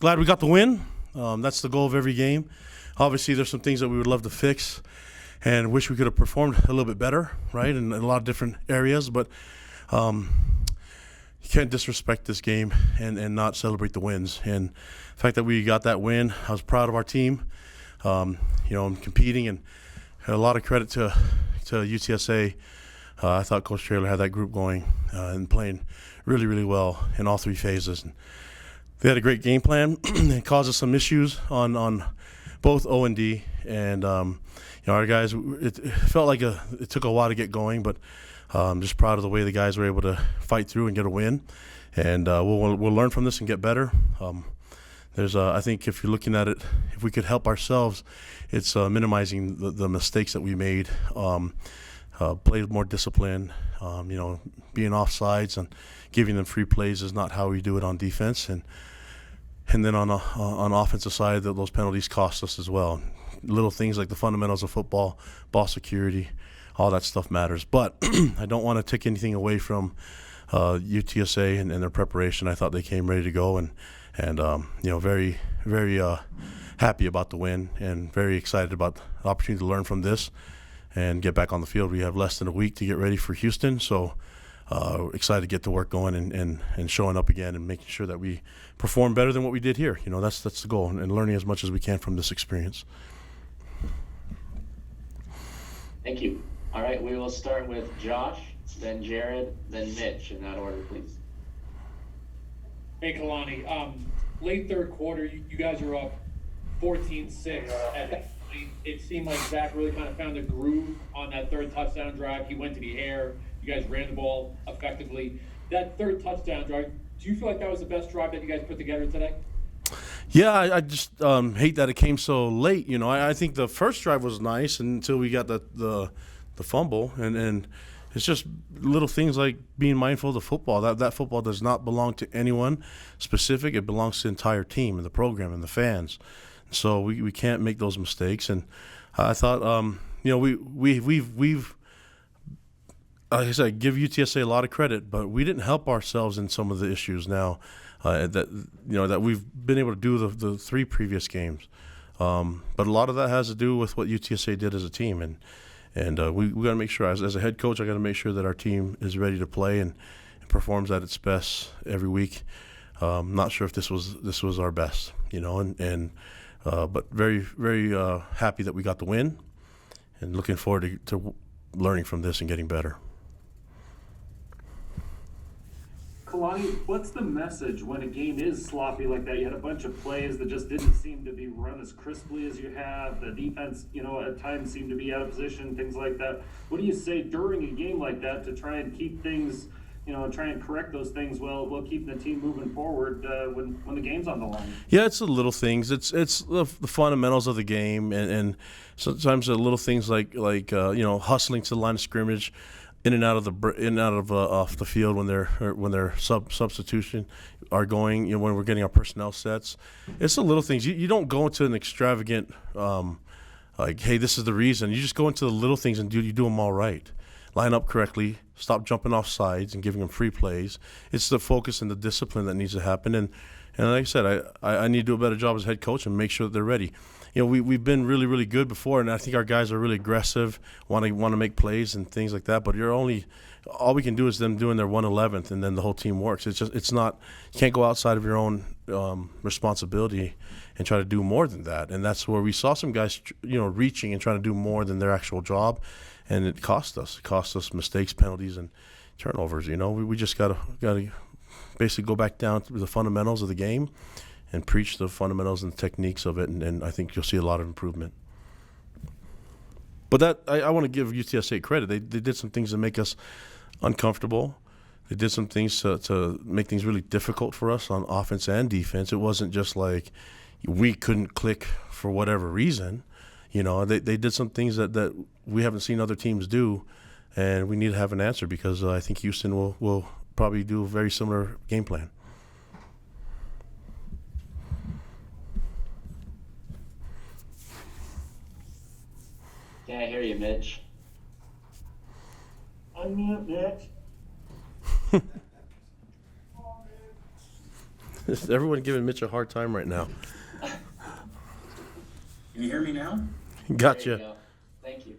glad we got the win. That's the goal of every game. Obviously, there's some things that we would love to fix and wish we could have performed a little bit better, right, in a lot of different areas. But you can't disrespect this game and not celebrate the wins. And the fact that we got that win, I was proud of our team, competing, and a lot of credit to UTSA. I thought Coach Traylor had that group going and playing really, really well in all three phases. And they had a great game plan. It caused us some issues on both O and D. And, our guys, it felt like it took a while to get going, but I'm just proud of the way the guys were able to fight through and get a win. And we'll learn from this and get better. I think if you're looking at it, if we could help ourselves, it's minimizing the mistakes that we made. Play more discipline, being offsides and giving them free plays is not how we do it on defense. And then on offensive side, those penalties cost us as well. Little things like the fundamentals of football, ball security, all that stuff matters. But I don't want to take anything away from UTSA and their preparation. I thought they came ready to go and very, very happy about the win and very excited about the opportunity to learn from this and get back on the field. We have less than a week to get ready for Houston, so excited to get to work going and showing up again and making sure that we perform better than what we did here. That's the goal, and learning as much as we can from this experience. Thank you. All right, we will start with Josh, then Jared, then Mitch, in that order, please. Hey, Kalani. Late third quarter, you guys are up 14-6. At that point, it seemed like Zach really kind of found a groove on that third touchdown drive. He went to the air. You guys ran the ball effectively. That third touchdown drive, do you feel like that was the best drive that you guys put together today? Yeah, I just hate that it came so late. I think the first drive was nice until we got the fumble, and it's just little things like being mindful of the football. That football does not belong to anyone specific. It belongs to the entire team and the program and the fans. So we can't make those mistakes. And I thought, we've like I said, give UTSA a lot of credit, but we didn't help ourselves in some of the issues now that we've been able to do the three previous games. But a lot of that has to do with what UTSA did as a team, and we got to make sure, as a head coach, I got to make sure that our team is ready to play and performs at its best every week. Not sure if this was our best, but very, very happy that we got the win, and looking forward to learning from this and getting better. Kalani, what's the message when a game is sloppy like that? You had a bunch of plays that just didn't seem to be run as crisply as you have. The defense, at times seemed to be out of position, things like that. What do you say during a game like that to try and keep things, try and correct those things while keeping the team moving forward when the game's on the line? Yeah, it's the little things. It's the fundamentals of the game, and sometimes the little things like hustling to the line of scrimmage, in and out of off the field when their substitution are going. When we're getting our personnel sets, it's the little things. You don't go into an extravagant hey, this is the reason. You just go into the little things and you do them all right. Line up correctly. Stop jumping off sides and giving them free plays. It's the focus and the discipline that needs to happen. And like I said, I need to do a better job as head coach and make sure that they're ready. We've been really, really good before, and I think our guys are really aggressive, want to make plays and things like that. But all we can do is them doing their 1/11th, and then the whole team works. It's not, you can't go outside of your own responsibility and try to do more than that. And that's where we saw some guys, reaching and trying to do more than their actual job, and it cost us. It cost us mistakes, penalties, and turnovers. We just gotta basically go back down to the fundamentals of the game and preach the fundamentals and techniques of it, and I think you'll see a lot of improvement. But that I want to give UTSA credit. They did some things to make us uncomfortable. They did some things to make things really difficult for us on offense and defense. It wasn't just like we couldn't click for whatever reason. They did some things that we haven't seen other teams do, and we need to have an answer because I think Houston will probably do a very similar game plan. Can't hear you, Mitch. Unmute, Mitch. Everyone giving Mitch a hard time right now. Can you hear me now? There you Gotcha. go. Thank you.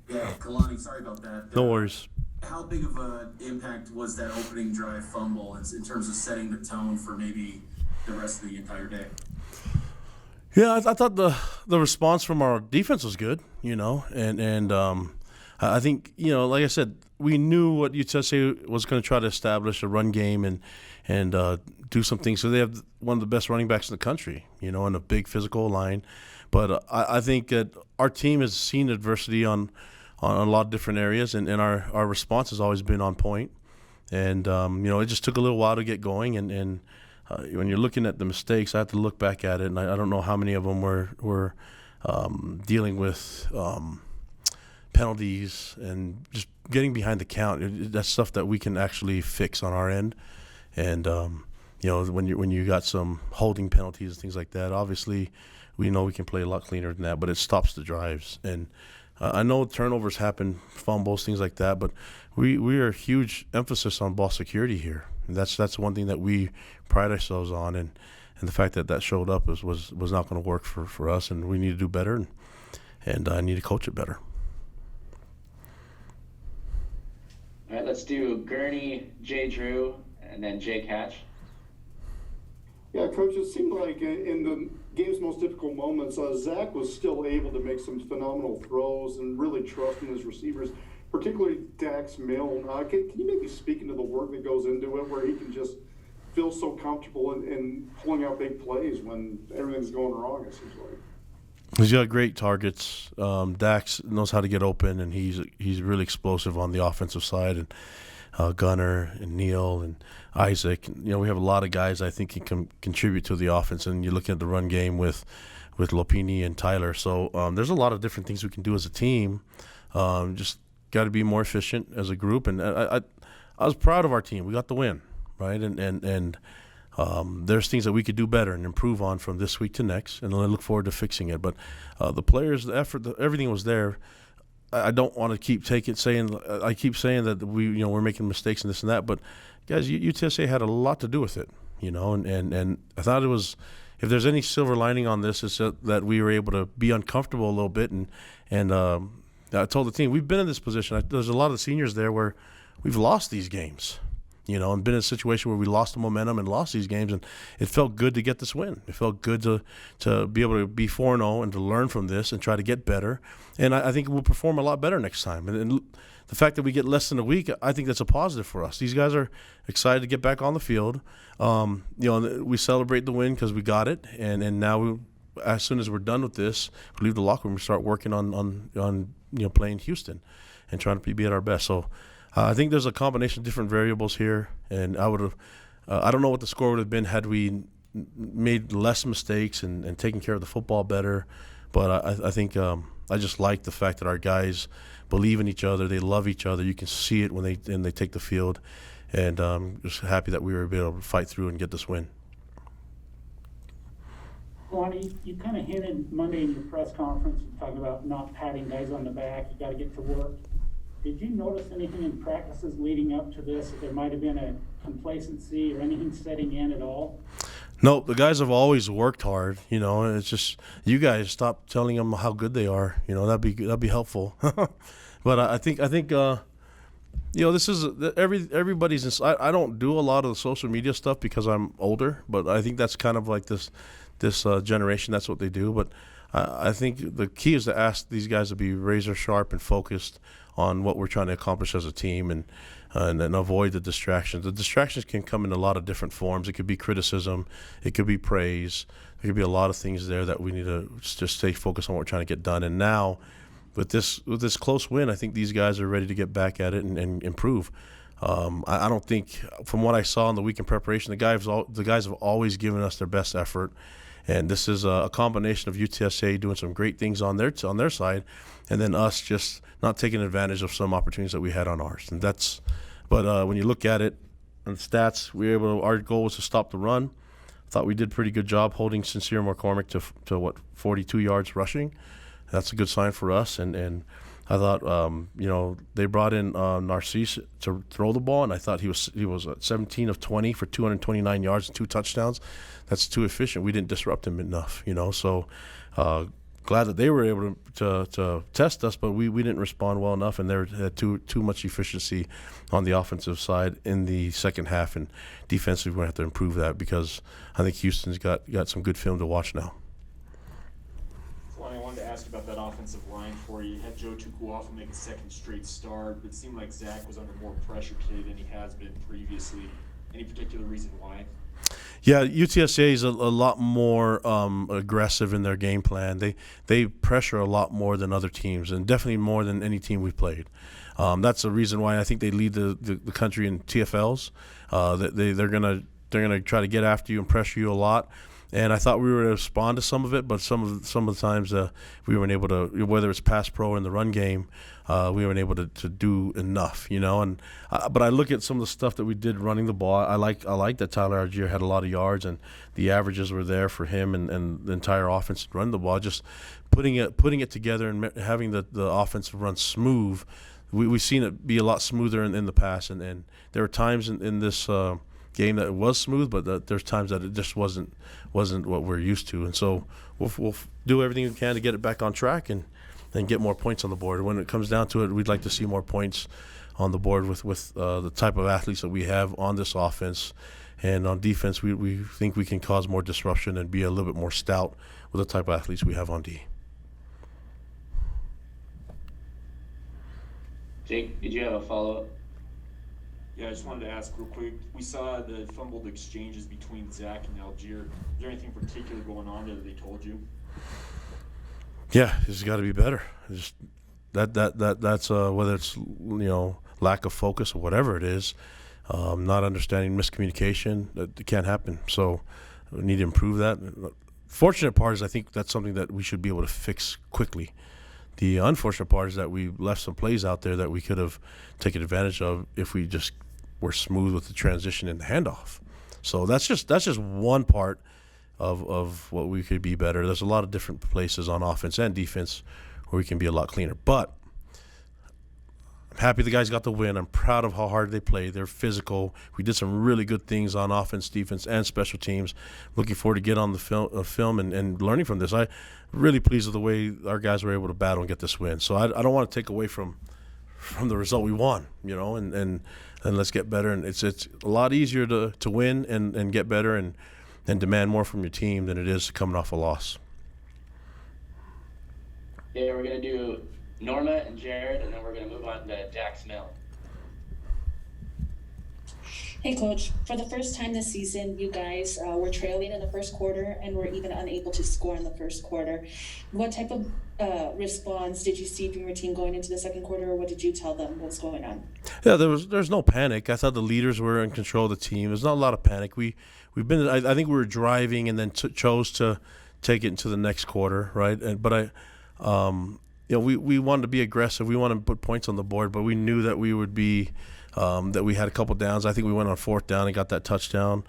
Yeah, Kalani, sorry about that. No worries. How big of an impact was that opening drive fumble in terms of setting the tone for maybe the rest of the entire day? Yeah, I thought the response from our defense was good, and I think, like I said, we knew what UTSA was going to try to establish a run game and do some things. So they have one of the best running backs in the country, and a big physical line. But I think that our team has seen adversity on a lot of different areas, and our response has always been on point. And, it just took a little while to get going. And when you're looking at the mistakes, I have to look back at it, and I don't know how many of them were dealing with penalties and just getting behind the count. That's stuff that we can actually fix on our end. And, when you got some holding penalties and things like that, obviously we know we can play a lot cleaner than that, but it stops the drives. And I know turnovers happen, fumbles, things like that, but we are a huge emphasis on ball security here. And that's one thing that we pride ourselves on, and the fact that showed up was not going to work for us, and we need to do better, and I need to coach it better. All right, let's do Gurney, Jay Drew, and then Jake Hatch. Yeah, Coach, it seemed like in the game's most difficult moments, Zach was still able to make some phenomenal throws and really trusting his receivers, particularly Dax Milne. Can you maybe speak into the work that goes into it, where he can just feel so comfortable in pulling out big plays when everything's going wrong, it seems like? He's got great targets. Dax knows how to get open, and he's really explosive on the offensive side. And Gunner and Neil and Isaac. We have a lot of guys I think can contribute to the offense. And you're looking at the run game with Lopini and Tyler. So there's a lot of different things we can do as a team. Just got to be more efficient as a group. And I was proud of our team. We got the win, right? And there's things that we could do better and improve on from this week to next. And I look forward to fixing it. But the players, the effort, everything was there. I don't want to keep saying that we're making mistakes and this and that, but guys, UTSA had a lot to do with it, and I thought it was, if there's any silver lining on this, is that we were able to be uncomfortable a little bit, and I told the team, we've been in this position. There's a lot of the seniors there where we've lost these games, and been in a situation where we lost the momentum and lost these games, and it felt good to get this win. It felt good to be able to be 4-0 and to learn from this and try to get better. And I think we'll perform a lot better next time. And the fact that we get less than a week, I think that's a positive for us. These guys are excited to get back on the field. We celebrate the win because we got it, and now as soon as we're done with this, we leave the locker room and start working on playing Houston and trying to be at our best. So I think there's a combination of different variables here, and I don't know what the score would have been had we made less mistakes and taken care of the football better. But I think I just like the fact that our guys believe in each other. They love each other. You can see it when they take the field, and just happy that we were able to fight through and get this win. Kalani, you kind of hinted Monday in your press conference, talking about not patting guys on the back. You got to get to work. Did you notice anything in practices leading up to this, that there might have been a complacency or anything setting in at all? No, the guys have always worked hard. It's just you guys stop telling them how good they are. That'd be helpful. But I think this is everybody's. I don't do a lot of the social media stuff because I'm older, but I think that's kind of like this generation. That's what they do. But I think the key is to ask these guys to be razor sharp and focused on what we're trying to accomplish as a team, and avoid the distractions. The distractions can come in a lot of different forms. It could be criticism, it could be praise, there could be a lot of things there that we need to just stay focused on what we're trying to get done. And now, with this close win, I think these guys are ready to get back at it and improve. I don't think, from what I saw in the week in preparation, the guys have always given us their best effort. And this is a combination of UTSA doing some great things on their side, and then us just not taking advantage of some opportunities that we had on ours. And but when you look at it on the stats, our goal was to stop the run. I thought we did a pretty good job holding Sincere McCormick to 42 yards rushing. That's a good sign for us. And I thought, they brought in Narcisse to throw the ball, and I thought he was 17 of 20 for 229 yards and 2 touchdowns. That's too efficient. We didn't disrupt him enough, So glad that they were able to test us, but we didn't respond well enough, and they had too much efficiency on the offensive side in the second half. And defensively, we're going to have to improve that because I think Houston's got some good film to watch now. Kalani, I wanted to ask about that offensive line for you. You had Joe Tukuofa make a second straight start, but it seemed like Zach was under more pressure today than he has been previously. Any particular reason why? Yeah, UTSA is a lot more aggressive in their game plan. They pressure a lot more than other teams, and definitely more than any team we've played. That's the reason why I think they lead the country in TFLs. They're gonna try to get after you and pressure you a lot. And I thought we were able to respond to some of it, but some of the times we weren't able to, whether it's pass pro or in the run game, we weren't able to do enough, And but I look at some of the stuff that we did running the ball. I like that Tyler Algier had a lot of yards, and the averages were there for him and the entire offense to run the ball. Just putting it together and having the offense run smooth. We've seen it be a lot smoother in the past, and there were times in this game that it was smooth, but there's times that it just wasn't what we're used to, and so we'll do everything we can to get it back on track and get more points on the board. When it comes down to it, we'd like to see more points on the board with the type of athletes that we have on this offense, and on defense we think we can cause more disruption and be a little bit more stout with the type of athletes we have on D. Jake, did you have a follow-up? Yeah, I just wanted to ask real quick. We saw the fumbled exchanges between Zach and Algier. Is there anything particular going on there that they told you? Yeah, it's got to be better. Just that's whether it's lack of focus or whatever it is, not understanding miscommunication. That can't happen. So we need to improve that. Fortunate part is I think that's something that we should be able to fix quickly. The unfortunate part is that we left some plays out there that we could have taken advantage of if we just were smooth with the transition and the handoff. So that's just one part of what we could be better. There's a lot of different places on offense and defense where we can be a lot cleaner. But I'm happy the guys got the win. I'm proud of how hard they played. They're physical. We did some really good things on offense, defense, and special teams. Looking forward to get on the film and learning from this. I'm really pleased with the way our guys were able to battle and get this win. So I don't want to take away from the result. We won, and let's get better. And it's a lot easier to win and get better and demand more from your team than it is coming off a loss. Yeah, we're going to do Norma and Jared, and then we're going to move on to Dax Mill. Hey, Coach. For the first time this season, you guys were trailing in the first quarter and were even unable to score in the first quarter. What type of response did you see from your team going into the second quarter, or what did you tell them what's going on? Yeah, there's no panic. I thought the leaders were in control of the team. There's not a lot of panic. I think we were driving and then chose to take it into the next quarter, right? We wanted to be aggressive. We wanted to put points on the board, but we knew that we would be that we had a couple downs. I think we went on fourth down and got that touchdown.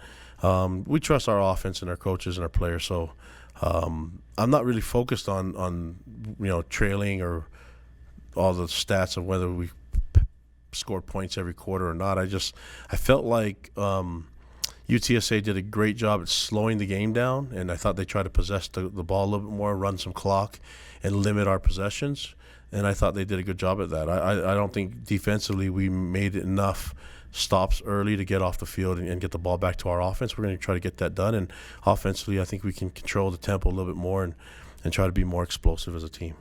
We trust our offense and our coaches and our players, so I'm not really focused on trailing or all the stats of whether we scored points every quarter or not. I felt like UTSA did a great job at slowing the game down, and I thought they tried to possess the ball a little bit more, run some clock, and limit our possessions. And I thought they did a good job at that. I don't think defensively we made enough stops early to get off the field and get the ball back to our offense. We're going to try to get that done. And offensively, I think we can control the tempo a little bit more and try to be more explosive as a team.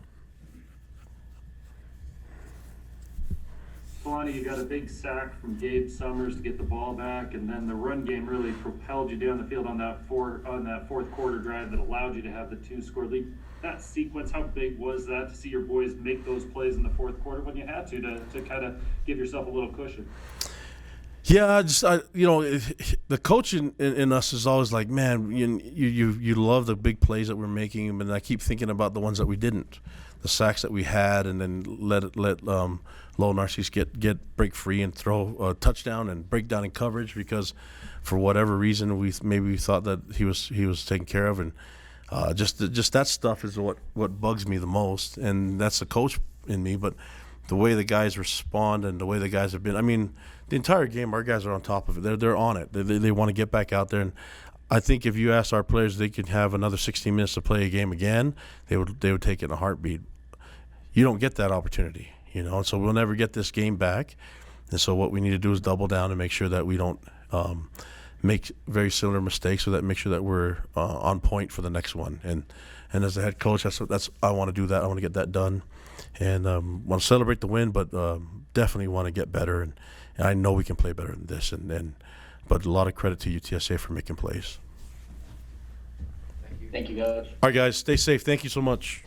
Kalani, you got a big sack from Gabe Summers to get the ball back, and then the run game really propelled you down the field on that fourth quarter drive that allowed you to have the 2-score lead. That sequence, how big was that to see your boys make those plays in the fourth quarter when you had to kind of give yourself a little cushion? Yeah, the coach in us is always like, man, you love the big plays that we're making, and I keep thinking about the ones that we didn't, the sacks that we had, and then let Lowell Narcisse break free and throw a touchdown and break down in coverage because for whatever reason we thought that he was taken care of, and just that stuff is what bugs me the most, and that's the coach in me, but the way the guys respond and the way the guys have been, I mean, the entire game, our guys are on top of it. They're on it. They want to get back out there. And I think if you asked our players, they could have another 16 minutes to play a game again, they would take it in a heartbeat. You don't get that opportunity, you know, and so we'll never get this game back. And so what we need to do is double down and make sure that we don't make very similar mistakes, so that make sure that we're on point for the next one. And as a head coach, that's I want to do that. I want to get that done, and want to celebrate the win, but definitely want to get better. And I know we can play better than this. But a lot of credit to UTSA for making plays. Thank you, Coach. All right, guys, stay safe. Thank you so much.